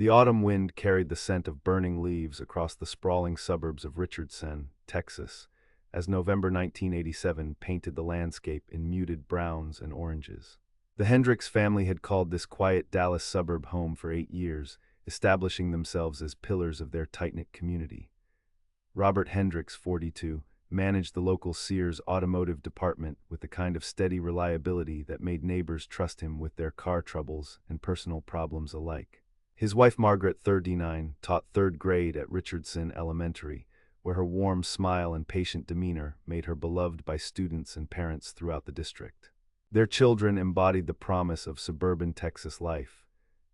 The autumn wind carried the scent of burning leaves across the sprawling suburbs of Richardson, Texas, as November 1987 painted the landscape in muted browns and oranges. The Hendricks family had called this quiet Dallas suburb home for 8 years, establishing themselves as pillars of their tight-knit community. Robert Hendricks, 42, managed the local Sears automotive department with the kind of steady reliability that made neighbors trust him with their car troubles and personal problems alike. His wife Margaret, 39, taught third grade at Richardson Elementary, where her warm smile and patient demeanor made her beloved by students and parents throughout the district. Their children embodied the promise of suburban Texas life.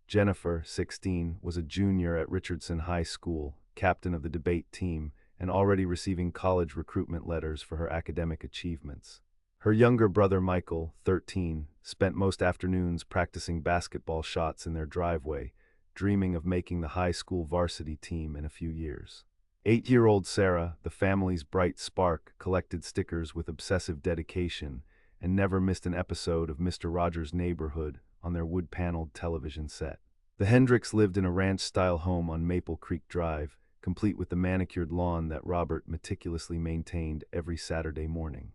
Jennifer, 16, was a junior at Richardson High School, captain of the debate team, and already receiving college recruitment letters for her academic achievements. Her younger brother Michael, 13, spent most afternoons practicing basketball shots in their driveway, dreaming of making the high school varsity team in a few years. 8-year-old Sarah, the family's bright spark, collected stickers with obsessive dedication and never missed an episode of Mr. Rogers' Neighborhood on their wood-paneled television set. The Hendricks lived in a ranch-style home on Maple Creek Drive, complete with the manicured lawn that Robert meticulously maintained every Saturday morning.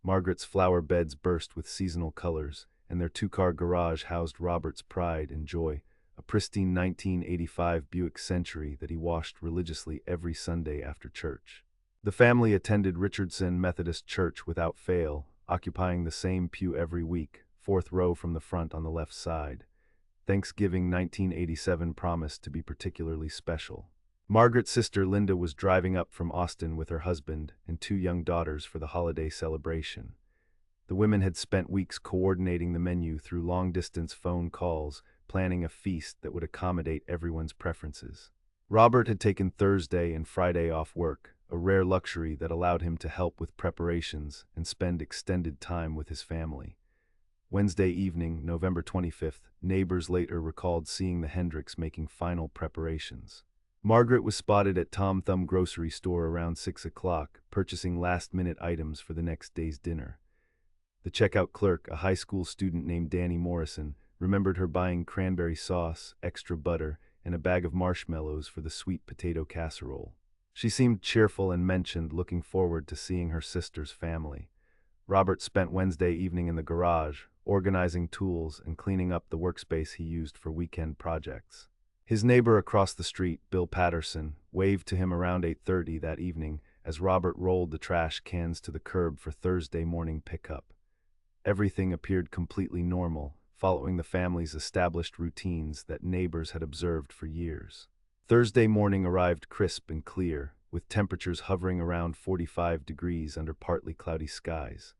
Margaret's flower beds burst with seasonal colors, and their two-car garage housed Robert's pride and joy, a pristine 1985 Buick Century that he washed religiously every Sunday after church. The family attended Richardson Methodist Church without fail, occupying the same pew every week, fourth row from the front on the left side. Thanksgiving 1987 promised to be particularly special. Margaret's sister Linda was driving up from Austin with her husband and 2 young daughters for the holiday celebration. The women had spent weeks coordinating the menu through long-distance phone calls, planning a feast that would accommodate everyone's preferences. Robert had taken Thursday and Friday off work, a rare luxury that allowed him to help with preparations and spend extended time with his family. Wednesday evening, November 25th, neighbors later recalled seeing the Hendricks making final preparations. Margaret was spotted at Tom Thumb grocery store around 6 o'clock, purchasing last-minute items for the next day's dinner. The checkout clerk, a high school student named Danny Morrison, remembered her buying cranberry sauce, extra butter, and a bag of marshmallows for the sweet potato casserole. She seemed cheerful and mentioned looking forward to seeing her sister's family. Robert spent Wednesday evening in the garage, organizing tools and cleaning up the workspace he used for weekend projects. His neighbor across the street, Bill Patterson, waved to him around 8:30 that evening as Robert rolled the trash cans to the curb for Thursday morning pickup. Everything appeared completely normal, following the family's established routines that neighbors had observed for years. Thursday morning arrived crisp and clear, with temperatures hovering around 45 degrees under partly cloudy skies.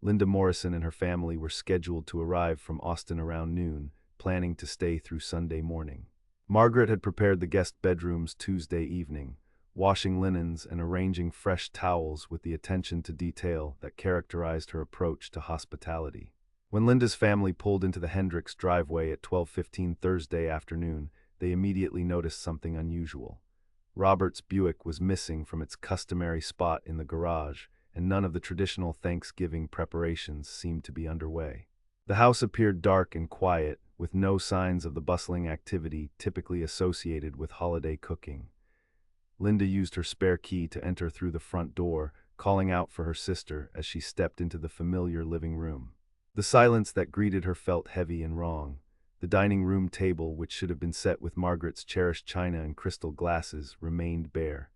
Linda Morrison and her family were scheduled to arrive from Austin around noon, planning to stay through Sunday morning. Margaret had prepared the guest bedrooms Tuesday evening, washing linens and arranging fresh towels with the attention to detail that characterized her approach to hospitality. When Linda's family pulled into the Hendricks driveway at 12:15 Thursday afternoon, they immediately noticed something unusual. Robert's Buick was missing from its customary spot in the garage, and none of the traditional Thanksgiving preparations seemed to be underway. The house appeared dark and quiet, with no signs of the bustling activity typically associated with holiday cooking. Linda used her spare key to enter through the front door, calling out for her sister as she stepped into the familiar living room. The silence that greeted her felt heavy and wrong. The dining room table, which should have been set with Margaret's cherished china and crystal glasses, remained bare.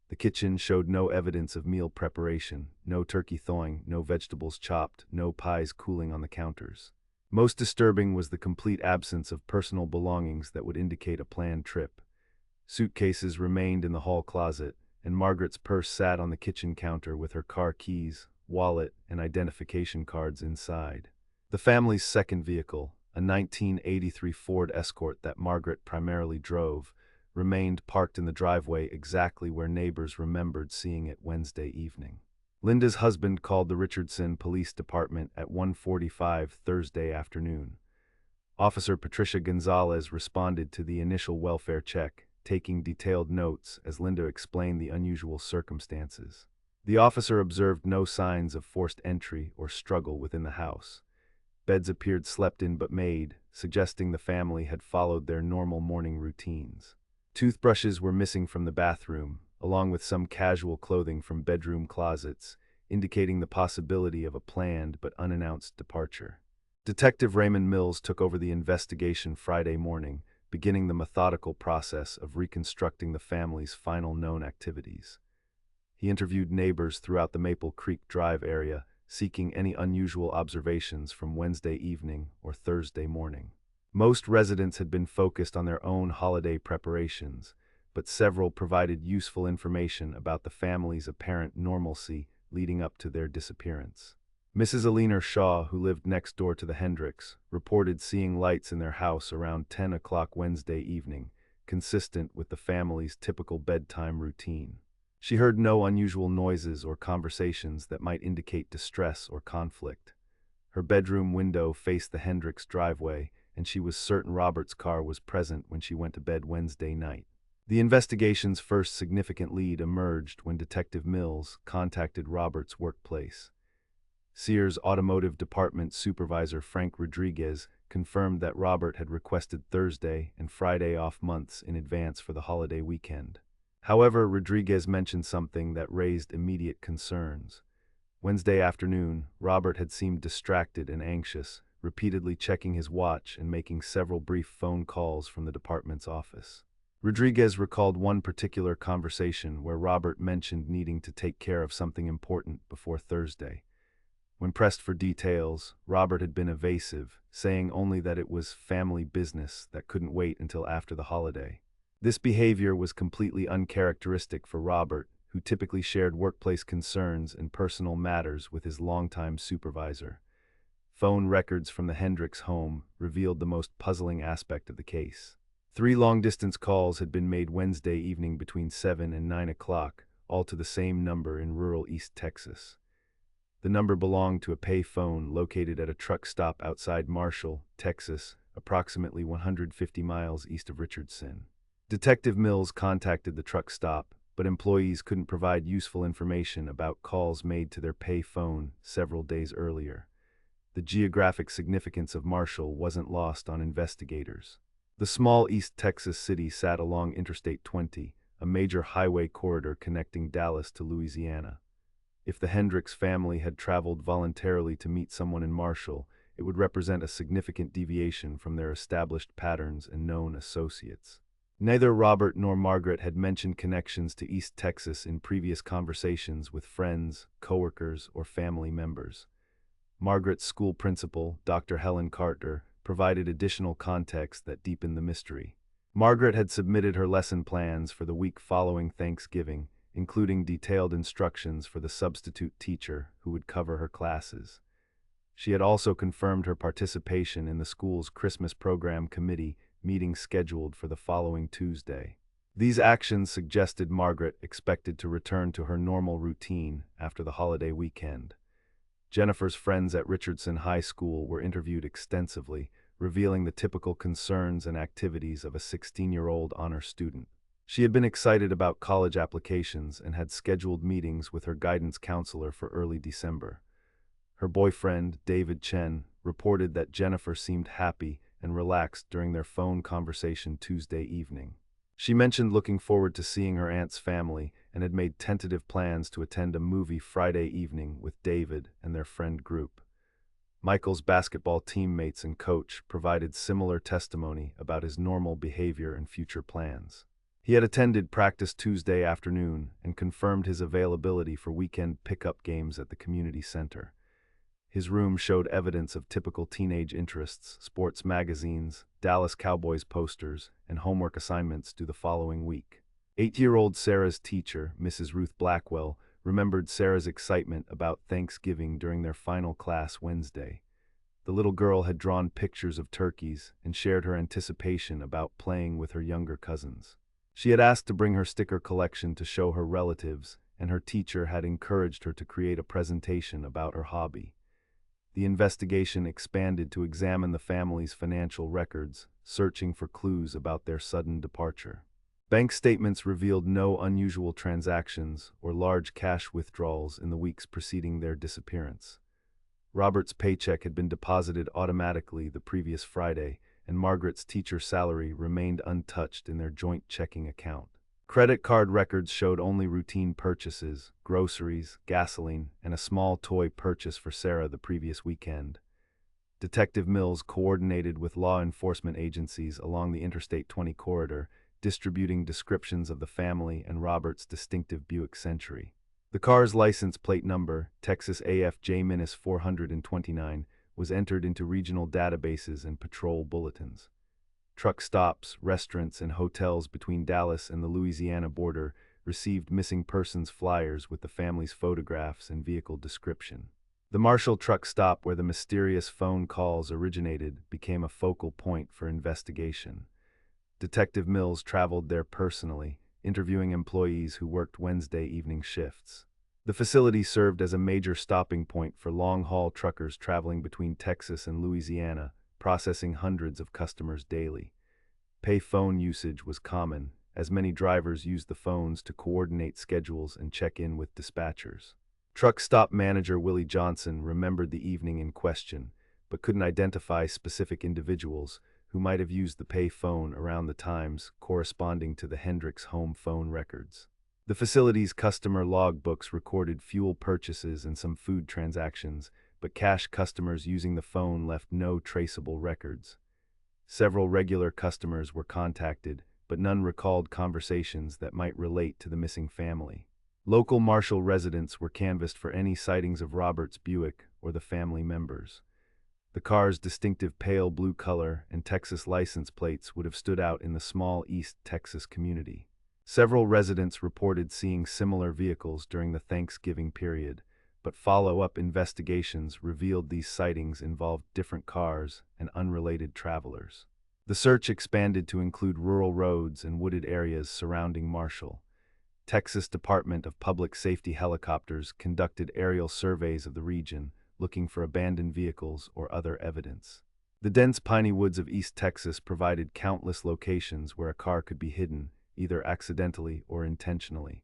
The kitchen showed no evidence of meal preparation, no turkey thawing, no vegetables chopped, no pies cooling on the counters. Most disturbing was the complete absence of personal belongings that would indicate a planned trip. Suitcases remained in the hall closet, and Margaret's purse sat on the kitchen counter with her car keys, wallet, and identification cards inside. The family's second vehicle, a 1983 Ford Escort that Margaret primarily drove, remained parked in the driveway exactly where neighbors remembered seeing it Wednesday evening. Linda's husband called the Richardson Police Department at 1:45 Thursday afternoon. Officer Patricia Gonzalez responded to the initial welfare check, taking detailed notes as Linda explained the unusual circumstances. The officer observed no signs of forced entry or struggle within the house. Beds appeared slept in but made, suggesting the family had followed their normal morning routines. Toothbrushes were missing from the bathroom, along with some casual clothing from bedroom closets, indicating the possibility of a planned but unannounced departure. Detective Raymond Mills took over the investigation Friday morning, beginning the methodical process of reconstructing the family's final known activities. He interviewed neighbors throughout the Maple Creek Drive area, seeking any unusual observations from Wednesday evening or Thursday morning. Most residents had been focused on their own holiday preparations, but several provided useful information about the family's apparent normalcy leading up to their disappearance. Mrs. Alina Shaw, who lived next door to the Hendricks, reported seeing lights in their house around 10 o'clock Wednesday evening, consistent with the family's typical bedtime routine. She heard no unusual noises or conversations that might indicate distress or conflict. Her bedroom window faced the Hendricks driveway, and she was certain Robert's car was present when she went to bed Wednesday night. The investigation's first significant lead emerged when Detective Mills contacted Robert's workplace. Sears Automotive Department Supervisor Frank Rodriguez confirmed that Robert had requested Thursday and Friday off months in advance for the holiday weekend. However, Rodriguez mentioned something that raised immediate concerns. Wednesday afternoon, Robert had seemed distracted and anxious, repeatedly checking his watch and making several brief phone calls from the department's office. Rodriguez recalled one particular conversation where Robert mentioned needing to take care of something important before Thursday. When pressed for details, Robert had been evasive, saying only that it was family business that couldn't wait until after the holiday. This behavior was completely uncharacteristic for Robert, who typically shared workplace concerns and personal matters with his longtime supervisor. Phone records from the Hendricks home revealed the most puzzling aspect of the case. 3 long-distance calls had been made Wednesday evening between 7 and 9 o'clock, all to the same number in rural East Texas. The number belonged to a pay phone located at a truck stop outside Marshall, Texas, approximately 150 miles east of Richardson. Detective Mills contacted the truck stop, but employees couldn't provide useful information about calls made to their pay phone several days earlier. The geographic significance of Marshall wasn't lost on investigators. The small East Texas city sat along Interstate 20, a major highway corridor connecting Dallas to Louisiana. If the Hendricks family had traveled voluntarily to meet someone in Marshall, it would represent a significant deviation from their established patterns and known associates. Neither Robert nor Margaret had mentioned connections to East Texas in previous conversations with friends, coworkers, or family members. Margaret's school principal, Dr. Helen Carter, provided additional context that deepened the mystery. Margaret had submitted her lesson plans for the week following Thanksgiving, including detailed instructions for the substitute teacher who would cover her classes. She had also confirmed her participation in the school's Christmas program committee meeting scheduled for the following Tuesday. These actions suggested Margaret expected to return to her normal routine after the holiday weekend. Jennifer's friends at Richardson High School were interviewed extensively, revealing the typical concerns and activities of a 16-year-old honor student. She had been excited about college applications and had scheduled meetings with her guidance counselor for early December. Her boyfriend, David Chen, reported that Jennifer seemed happy and relaxed during their phone conversation Tuesday evening. She mentioned looking forward to seeing her aunt's family and had made tentative plans to attend a movie Friday evening with David and their friend group. Michael's basketball teammates and coach provided similar testimony about his normal behavior and future plans. He had attended practice Tuesday afternoon and confirmed his availability for weekend pickup games at the community center. His room showed evidence of typical teenage interests, sports magazines, Dallas Cowboys posters, and homework assignments due the following week. 8-year-old Sarah's teacher, Mrs. Ruth Blackwell, remembered Sarah's excitement about Thanksgiving during their final class Wednesday. The little girl had drawn pictures of turkeys and shared her anticipation about playing with her younger cousins. She had asked to bring her sticker collection to show her relatives, and her teacher had encouraged her to create a presentation about her hobby. The investigation expanded to examine the family's financial records, searching for clues about their sudden departure. Bank statements revealed no unusual transactions or large cash withdrawals in the weeks preceding their disappearance. Robert's paycheck had been deposited automatically the previous Friday, and Margaret's teacher salary remained untouched in their joint checking account. Credit card records showed only routine purchases, groceries, gasoline, and a small toy purchase for Sarah the previous weekend. Detective Mills coordinated with law enforcement agencies along the Interstate 20 corridor, distributing descriptions of the family and Robert's distinctive Buick Century. The car's license plate number, Texas AFJ-429, was entered into regional databases and patrol bulletins. Truck stops, restaurants, and hotels between Dallas and the Louisiana border received missing persons flyers with the family's photographs and vehicle description. The Marshall truck stop where the mysterious phone calls originated became a focal point for investigation. Detective Mills traveled there personally, interviewing employees who worked Wednesday evening shifts. The facility served as a major stopping point for long-haul truckers traveling between Texas and Louisiana, processing hundreds of customers daily. Pay phone usage was common, as many drivers used the phones to coordinate schedules and check in with dispatchers. Truck stop manager Willie Johnson remembered the evening in question, but couldn't identify specific individuals who might have used the pay phone around the times corresponding to the Hendricks home phone records. The facility's customer logbooks recorded fuel purchases and some food transactions, but cash customers using the phone left no traceable records. Several regular customers were contacted, but none recalled conversations that might relate to the missing family. Local Marshall residents were canvassed for any sightings of Robert's Buick or the family members. The car's distinctive pale blue color and Texas license plates would have stood out in the small East Texas community. Several residents reported seeing similar vehicles during the Thanksgiving period, but follow-up investigations revealed these sightings involved different cars and unrelated travelers. The search expanded to include rural roads and wooded areas surrounding Marshall. Texas Department of Public Safety helicopters conducted aerial surveys of the region, looking for abandoned vehicles or other evidence. The dense piney woods of East Texas provided countless locations where a car could be hidden, either accidentally or intentionally.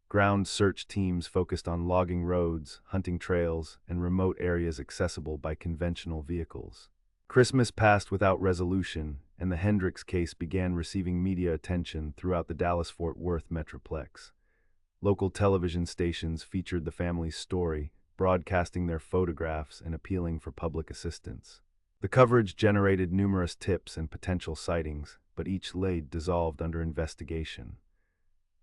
Ground search teams focused on logging roads, hunting trails, and remote areas accessible by conventional vehicles. Christmas passed without resolution, and the Hendricks case began receiving media attention throughout the Dallas-Fort Worth metroplex. Local television stations featured the family's story, broadcasting their photographs and appealing for public assistance. The coverage generated numerous tips and potential sightings, but each lay dissolved under investigation.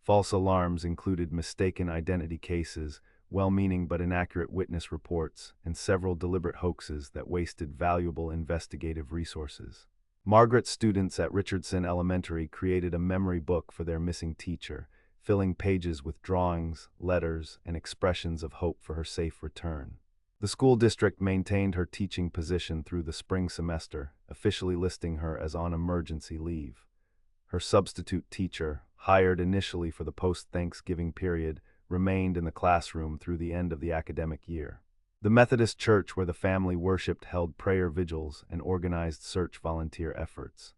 False alarms included mistaken identity cases, well-meaning but inaccurate witness reports, and several deliberate hoaxes that wasted valuable investigative resources. Margaret's students at Richardson Elementary created a memory book for their missing teacher, filling pages with drawings, letters, and expressions of hope for her safe return. The school district maintained her teaching position through the spring semester, officially listing her as on emergency leave. Her substitute teacher, hired initially for the post-Thanksgiving period, remained in the classroom through the end of the academic year. The Methodist church where the family worshipped held prayer vigils and organized search volunteer efforts.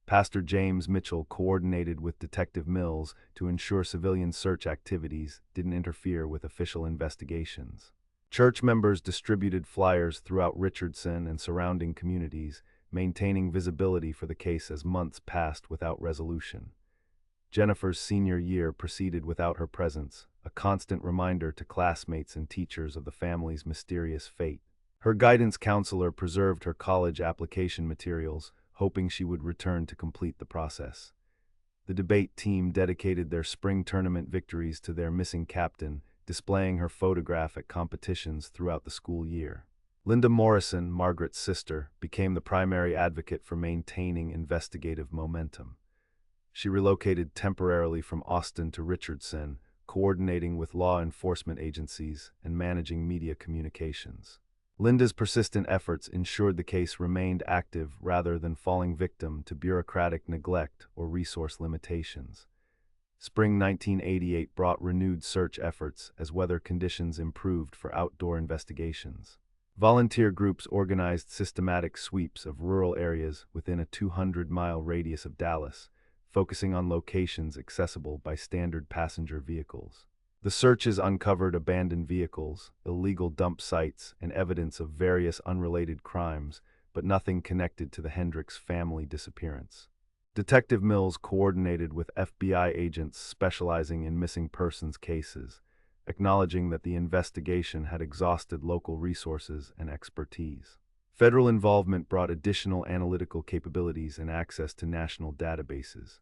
Pastor James Mitchell coordinated with Detective Mills to ensure civilian search activities didn't interfere with official investigations. Church members distributed flyers throughout Richardson and surrounding communities, maintaining visibility for the case as months passed without resolution. Jennifer's senior year proceeded without her presence, a constant reminder to classmates and teachers of the family's mysterious fate. Her guidance counselor preserved her college application materials, hoping she would return to complete the process. The debate team dedicated their spring tournament victories to their missing captain, displaying her photograph at competitions throughout the school year. Linda Morrison, Margaret's sister, became the primary advocate for maintaining investigative momentum. She relocated temporarily from Austin to Richardson, coordinating with law enforcement agencies and managing media communications. Linda's persistent efforts ensured the case remained active rather than falling victim to bureaucratic neglect or resource limitations. Spring 1988 brought renewed search efforts as weather conditions improved for outdoor investigations. Volunteer groups organized systematic sweeps of rural areas within a 200-mile radius of Dallas, focusing on locations accessible by standard passenger vehicles. The searches uncovered abandoned vehicles, illegal dump sites, and evidence of various unrelated crimes, but nothing connected to the Hendricks family disappearance. Detective Mills coordinated with FBI agents specializing in missing persons cases, acknowledging that the investigation had exhausted local resources and expertise. Federal involvement brought additional analytical capabilities and access to national databases.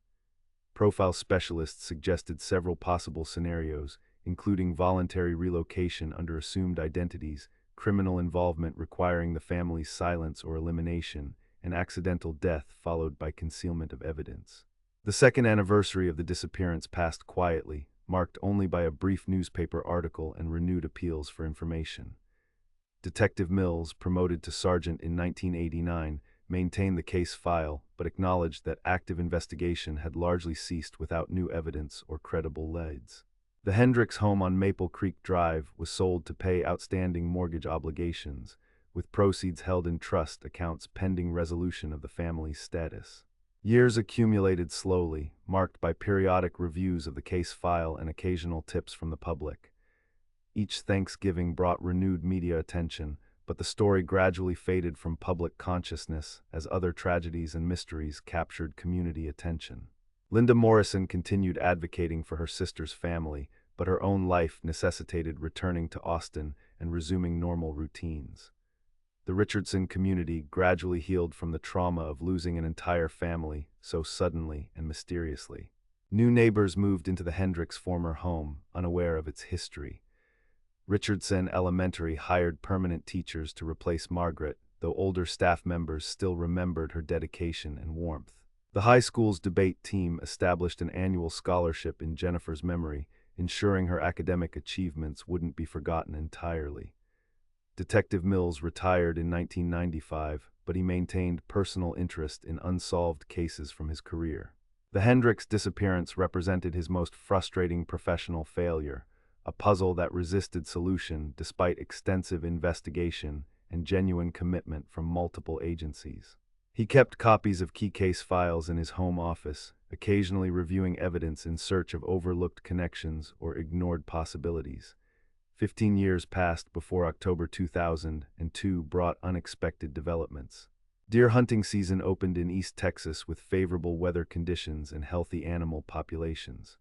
Profile specialists suggested several possible scenarios, including voluntary relocation under assumed identities, criminal involvement requiring the family's silence or elimination, and accidental death followed by concealment of evidence. The second anniversary of the disappearance passed quietly, marked only by a brief newspaper article and renewed appeals for information. Detective Mills, promoted to sergeant in 1989, maintained the case file, but acknowledged that active investigation had largely ceased without new evidence or credible leads. The Hendricks home on Maple Creek Drive was sold to pay outstanding mortgage obligations, with proceeds held in trust accounts pending resolution of the family's status. Years accumulated slowly, marked by periodic reviews of the case file and occasional tips from the public. Each Thanksgiving brought renewed media attention, but the story gradually faded from public consciousness as other tragedies and mysteries captured community attention. Linda Morrison continued advocating for her sister's family, but her own life necessitated returning to Austin and resuming normal routines. The Richardson community gradually healed from the trauma of losing an entire family so suddenly and mysteriously. New neighbors moved into the Hendricks' former home, unaware of its history. Richardson Elementary hired permanent teachers to replace Margaret, though older staff members still remembered her dedication and warmth. The high school's debate team established an annual scholarship in Jennifer's memory, ensuring her academic achievements wouldn't be forgotten entirely. Detective Mills retired in 1995, but he maintained personal interest in unsolved cases from his career. The Hendricks disappearance represented his most frustrating professional failure, a puzzle that resisted solution despite extensive investigation and genuine commitment from multiple agencies. He kept copies of key case files in his home office, occasionally reviewing evidence in search of overlooked connections or ignored possibilities. 15 years passed before October 2002 brought unexpected developments. Deer hunting season opened in East Texas with favorable weather conditions and healthy animal populations.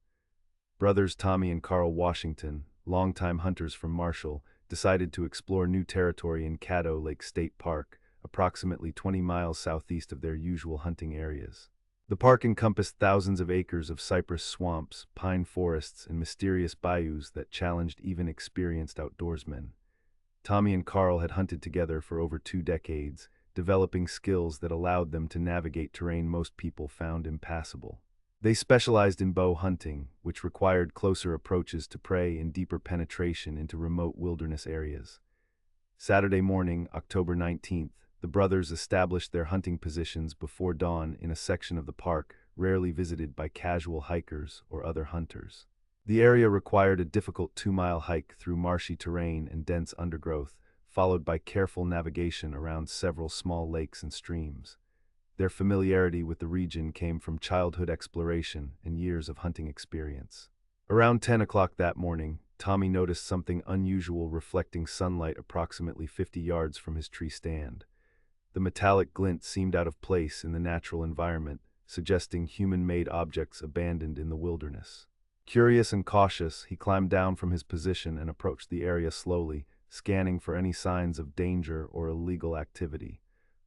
Brothers Tommy and Carl Washington, longtime hunters from Marshall, decided to explore new territory in Caddo Lake State Park, approximately 20 miles southeast of their usual hunting areas. The park encompassed thousands of acres of cypress swamps, pine forests, and mysterious bayous that challenged even experienced outdoorsmen. Tommy and Carl had hunted together for over 2 decades, developing skills that allowed them to navigate terrain most people found impassable. They specialized in bow hunting, which required closer approaches to prey and deeper penetration into remote wilderness areas. Saturday morning, October 19th, the brothers established their hunting positions before dawn in a section of the park rarely visited by casual hikers or other hunters. The area required a difficult 2-mile hike through marshy terrain and dense undergrowth, followed by careful navigation around several small lakes and streams. Their familiarity with the region came from childhood exploration and years of hunting experience. Around 10 o'clock that morning, Tommy noticed something unusual reflecting sunlight approximately 50 yards from his tree stand. The metallic glint seemed out of place in the natural environment, suggesting human-made objects abandoned in the wilderness. Curious and cautious, he climbed down from his position and approached the area slowly, scanning for any signs of danger or illegal activity.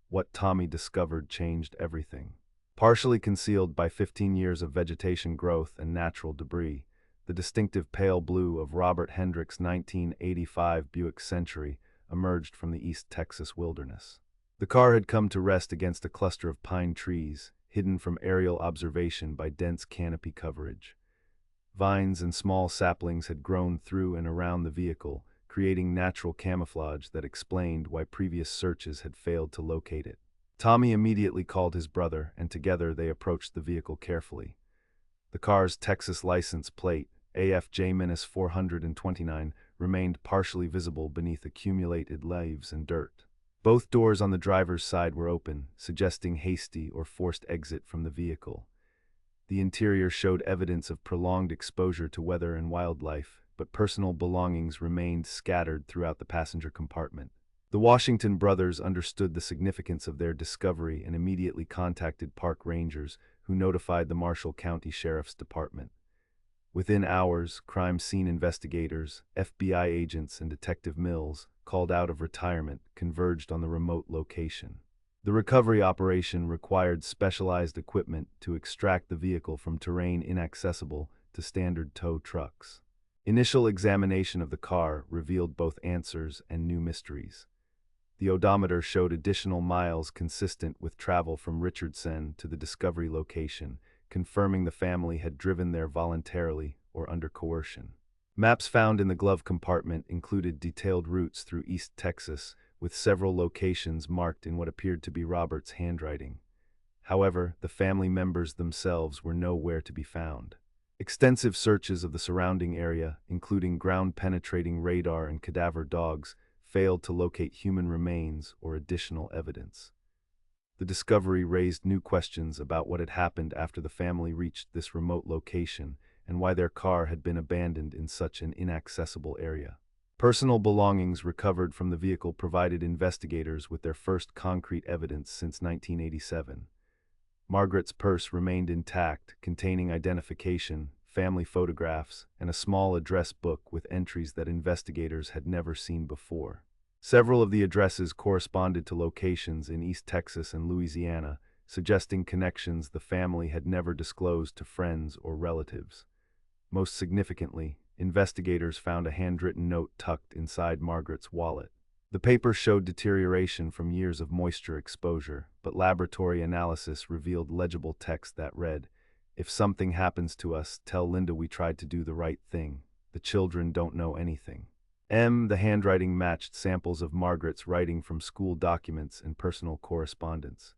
What Tommy discovered changed everything. Partially concealed by 15 years of vegetation growth and natural debris, the distinctive pale blue of Robert Hendricks' 1985 Buick Century emerged from the East Texas wilderness. The car had come to rest against a cluster of pine trees, hidden from aerial observation by dense canopy coverage. Vines and small saplings had grown through and around the vehicle, creating natural camouflage that explained why previous searches had failed to locate it. Tommy immediately called his brother, and together they approached the vehicle carefully. The car's Texas license plate, AFJ-429, remained partially visible beneath accumulated leaves and dirt. Both doors on the driver's side were open, suggesting hasty or forced exit from the vehicle. The interior showed evidence of prolonged exposure to weather and wildlife, but personal belongings remained scattered throughout the passenger compartment. The Washington brothers understood the significance of their discovery and immediately contacted park rangers, who notified the Marshall County Sheriff's Department. Within hours, crime scene investigators, FBI agents, and Detective Mills, called out of retirement, converged on the remote location. The recovery operation required specialized equipment to extract the vehicle from terrain inaccessible to standard tow trucks. Initial examination of the car revealed both answers and new mysteries. The odometer showed additional miles consistent with travel from Richardson to the discovery location, confirming the family had driven there voluntarily or under coercion. Maps found in the glove compartment included detailed routes through East Texas, with several locations marked in what appeared to be Robert's handwriting. However, the family members themselves were nowhere to be found. Extensive searches of the surrounding area, including ground-penetrating radar and cadaver dogs, failed to locate human remains or additional evidence. The discovery raised new questions about what had happened after the family reached this remote location and why their car had been abandoned in such an inaccessible area. Personal belongings recovered from the vehicle provided investigators with their first concrete evidence since 1987. Margaret's purse remained intact, containing identification, family photographs, and a small address book with entries that investigators had never seen before. Several of the addresses corresponded to locations in East Texas and Louisiana, suggesting connections the family had never disclosed to friends or relatives. Most significantly, investigators found a handwritten note tucked inside Margaret's wallet. The paper showed deterioration from years of moisture exposure, but laboratory analysis revealed legible text that read, "If something happens to us, tell Linda we tried to do the right thing. The children don't know anything." The handwriting matched samples of Margaret's writing from school documents and personal correspondence.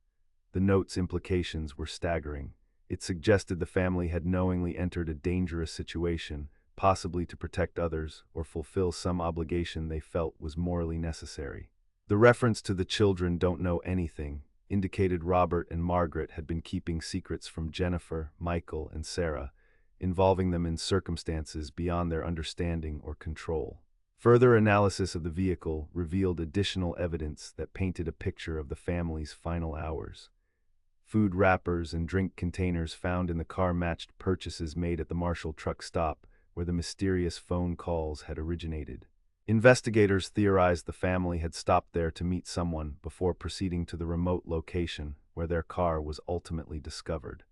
The note's implications were staggering. It suggested the family had knowingly entered a dangerous situation, possibly to protect others or fulfill some obligation they felt was morally necessary. The reference to "the children don't know anything" indicated Robert and Margaret had been keeping secrets from Jennifer, Michael, and Sarah, involving them in circumstances beyond their understanding or control. Further analysis of the vehicle revealed additional evidence that painted a picture of the family's final hours. Food wrappers and drink containers found in the car matched purchases made at the Marshall truck stop, where the mysterious phone calls had originated. Investigators theorized the family had stopped there to meet someone before proceeding to the remote location where their car was ultimately discovered.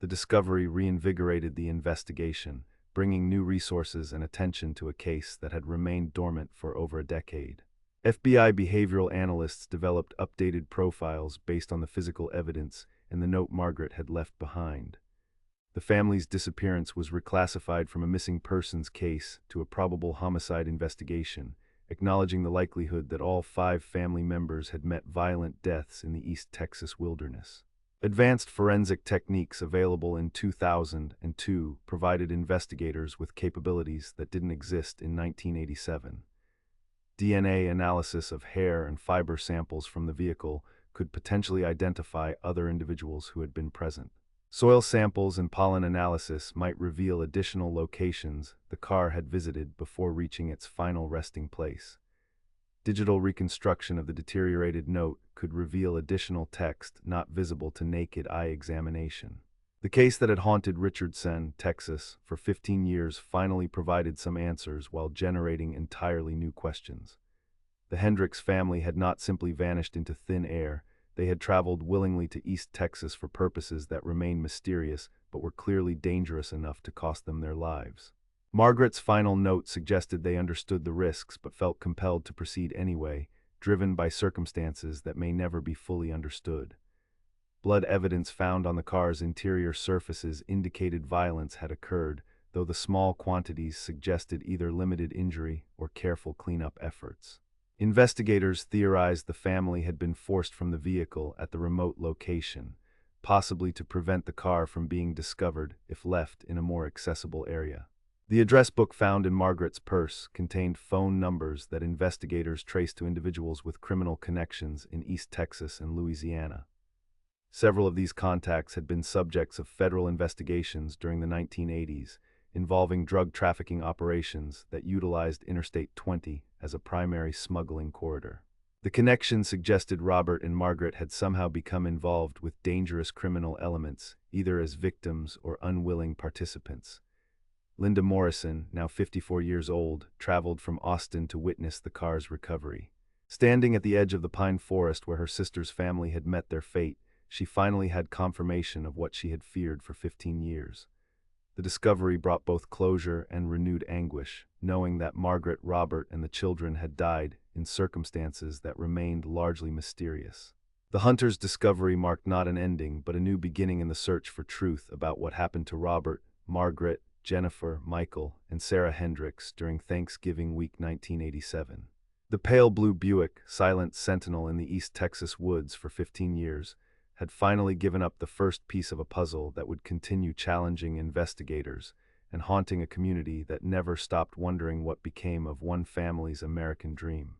The discovery reinvigorated the investigation, bringing new resources and attention to a case that had remained dormant for over a decade. FBI behavioral analysts developed updated profiles based on the physical evidence and the note Margaret had left behind. The family's disappearance was reclassified from a missing persons case to a probable homicide investigation, acknowledging the likelihood that all 5 family members had met violent deaths in the East Texas wilderness. Advanced forensic techniques available in 2002 provided investigators with capabilities that didn't exist in 1987. DNA analysis of hair and fiber samples from the vehicle could potentially identify other individuals who had been present. Soil samples and pollen analysis might reveal additional locations the car had visited before reaching its final resting place. Digital reconstruction of the deteriorated note could reveal additional text not visible to naked eye examination. The case that had haunted Richardson, Texas, for 15 years finally provided some answers while generating entirely new questions. The Hendricks family had not simply vanished into thin air. They had traveled willingly to East Texas for purposes that remained mysterious but were clearly dangerous enough to cost them their lives. Margaret's final note suggested they understood the risks but felt compelled to proceed anyway, driven by circumstances that may never be fully understood. Blood evidence found on the car's interior surfaces indicated violence had occurred, though the small quantities suggested either limited injury or careful cleanup efforts. Investigators theorized the family had been forced from the vehicle at the remote location, possibly to prevent the car from being discovered if left in a more accessible area. The address book found in Margaret's purse contained phone numbers that investigators traced to individuals with criminal connections in East Texas and Louisiana. Several of these contacts had been subjects of federal investigations during the 1980s, involving drug trafficking operations that utilized Interstate 20 as a primary smuggling corridor. The connection suggested Robert and Margaret had somehow become involved with dangerous criminal elements, either as victims or unwilling participants. Linda Morrison, now 54 years old, traveled from Austin to witness the car's recovery. Standing at the edge of the pine forest where her sister's family had met their fate, she finally had confirmation of what she had feared for 15 years. The discovery brought both closure and renewed anguish, knowing that Margaret, Robert, and the children had died in circumstances that remained largely mysterious. The hunter's discovery marked not an ending, but a new beginning in the search for truth about what happened to Robert, Margaret, Jennifer, Michael, and Sarah Hendricks during Thanksgiving week 1987. The pale blue Buick, silent sentinel in the East Texas woods for 15 years, had finally given up the first piece of a puzzle that would continue challenging investigators and haunting a community that never stopped wondering what became of one family's American dream.